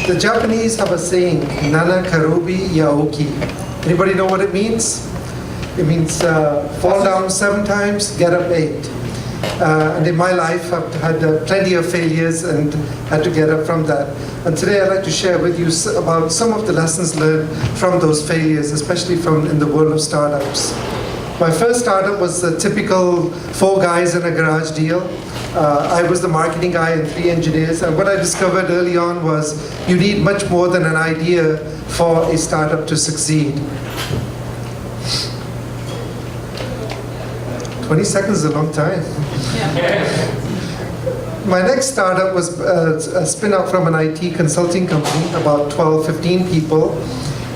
The Japanese have a saying, Nana Karubi Yaoki. Anybody know what it means? It means fall down 7 times, get up 8. And in my life, I've had plenty of failures and had to get up from that. And today I'd like to share with you about some of the lessons learned from those failures, especially from in the world of startups. My first startup was a typical 4 guys in a garage deal. I was the marketing guy and 3 engineers. And what I discovered early on was you need much more than an idea for a startup to succeed. 20 seconds is a long time. My next startup was a spin-out from an IT consulting company, about 12, 15 people.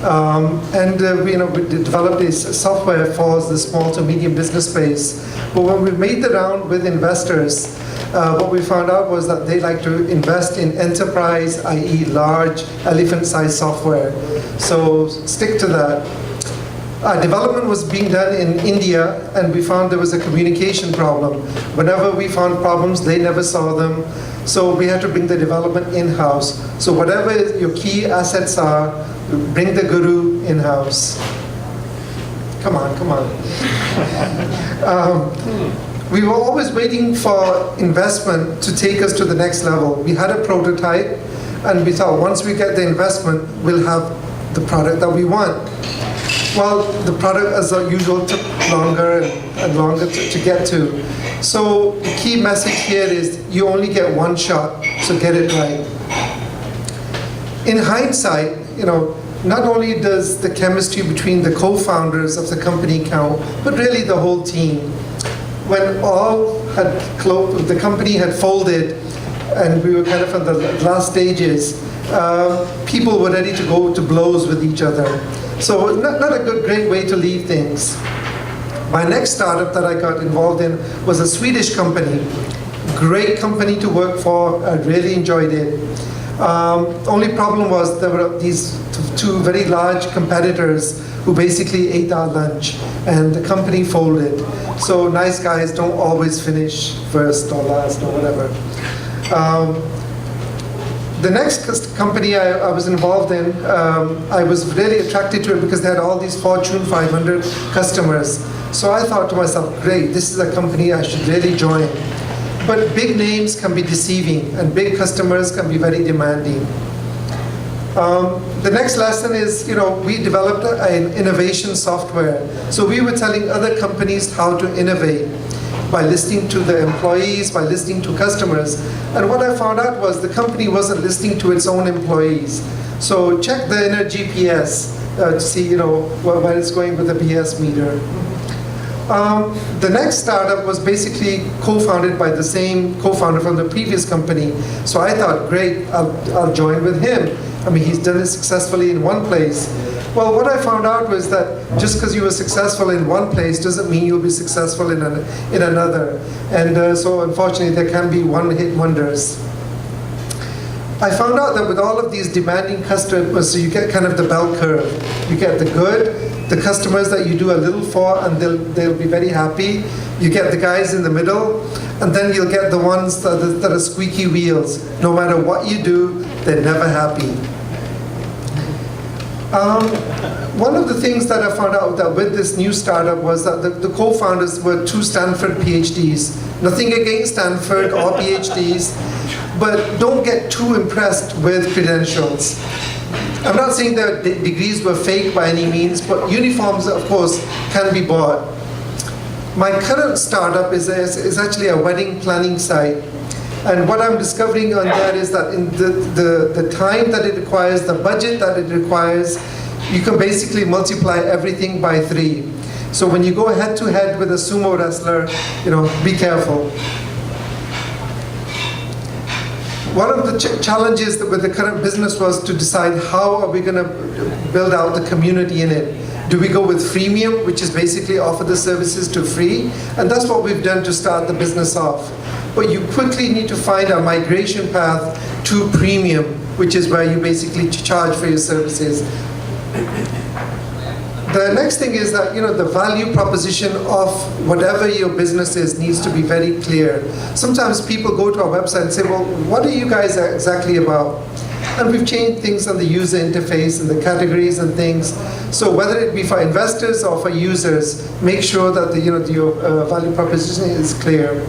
We developed a software for the small to medium business space. But when we made the round with investors, what we found out was that they like to invest in enterprise, i.e. large, elephant-sized software. So stick to that. Development was being done in India, and we found there was a communication problem. Whenever we found problems, they never saw them. So we had to bring the development in-house. So whatever your key assets are, bring the guru in-house. Come on, come on. We were always waiting for investment to take us to the next level. We had a prototype, and we thought once we get the investment, we'll have the product that we want. Well, the product, as usual, took longer and longer to get to. So the key message here is you only get one shot, so get it right. In hindsight, not only does the chemistry between the co-founders of the company count, but really the whole team. When all had closed, the company had folded, and we were kind of at the last stages, people were ready to go to blows with each other. So not a great way to leave things. My next startup that I got involved in was a Swedish company. Great company to work for, I really enjoyed it. Only problem was there were these 2 very large competitors who basically ate our lunch, and the company folded. So nice guys don't always finish first or last or whatever. The next company I was involved in, I was really attracted to it because they had all these Fortune 500 customers. So I thought to myself, great, this is a company I should really join. But big names can be deceiving, and big customers can be very demanding. The next lesson is, we developed an innovation software. So we were telling other companies how to innovate by listening to the employees, by listening to customers. And what I found out was the company wasn't listening to its own employees. So check the inner GPS to see, where it's going with the BS meter. The next startup was basically co-founded by the same co-founder from the previous company. So I thought, great, I'll join with him. I mean, he's done it successfully in one place. Well, what I found out was that just because you were successful in one place doesn't mean you'll be successful in another. And so unfortunately, there can be one-hit wonders. I found out that with all of these demanding customers, so you get kind of the bell curve. You get the good, the customers that you do a little for, and they'll be very happy. You get the guys in the middle, and then you'll get the ones that are squeaky wheels. No matter what you do, they're never happy. One of the things that I found out that with this new startup was that the co-founders were 2 Stanford PhDs. Nothing against Stanford or PhDs, but don't get too impressed with credentials. I'm not saying their degrees were fake by any means, but uniforms, of course, can be bought. My current startup is actually a wedding planning site. And what I'm discovering on that is that in the time that it requires, the budget that it requires, you can basically multiply everything by 3. So when you go head-to-head with a sumo wrestler, be careful. One of the challenges with the current business was to decide how are we going to build out the community in it. Do we go with freemium, which is basically offer the services to free? And that's what we've done to start the business off. But you quickly need to find a migration path to premium, which is where you basically charge for your services. The next thing is that the value proposition of whatever your business is needs to be very clear. Sometimes people go to our website and say, well, what are you guys exactly about? And we've changed things on the user interface and the categories and things. So whether it be for investors or for users, make sure that your value proposition is clear.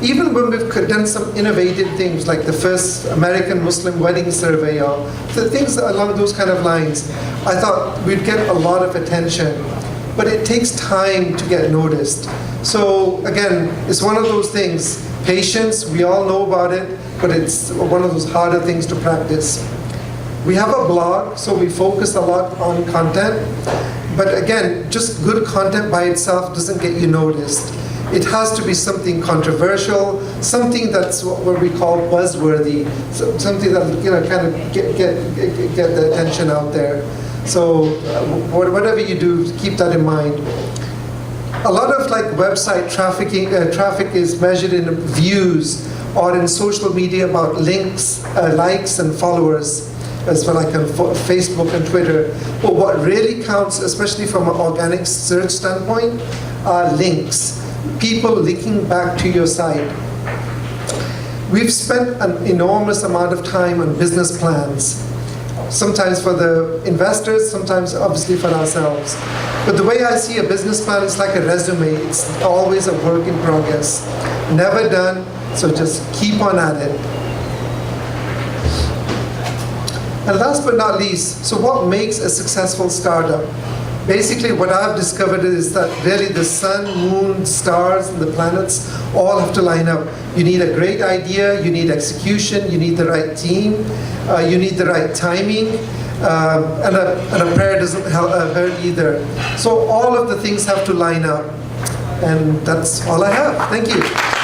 Even when we've done some innovative things like the first American Muslim wedding survey or the things along those kind of lines, I thought we'd get a lot of attention. But it takes time to get noticed. So again, it's one of those things, patience, we all know about it, but it's one of those harder things to practice. We have a blog, so we focus a lot on content. But again, just good content by itself doesn't get you noticed. It has to be something controversial, something that's what we call buzzworthy, something that kind of get the attention out there. So whatever you do, keep that in mind. A lot of website traffic is measured in views or in social media about links, likes, and followers, as well like on Facebook and Twitter. But what really counts, especially from an organic search standpoint, are links. People linking back to your site. We've spent an enormous amount of time on business plans, sometimes for the investors, sometimes obviously for ourselves. But the way I see a business plan is like a resume. It's always a work in progress, never done, so just keep on at it. And last but not least, so what makes a successful startup? Basically, what I've discovered is that really the sun, moon, stars, and the planets all have to line up. You need a great idea, you need execution, you need the right team, you need the right timing, and a prayer doesn't hurt either. So all of the things have to line up. And that's all I have. Thank you.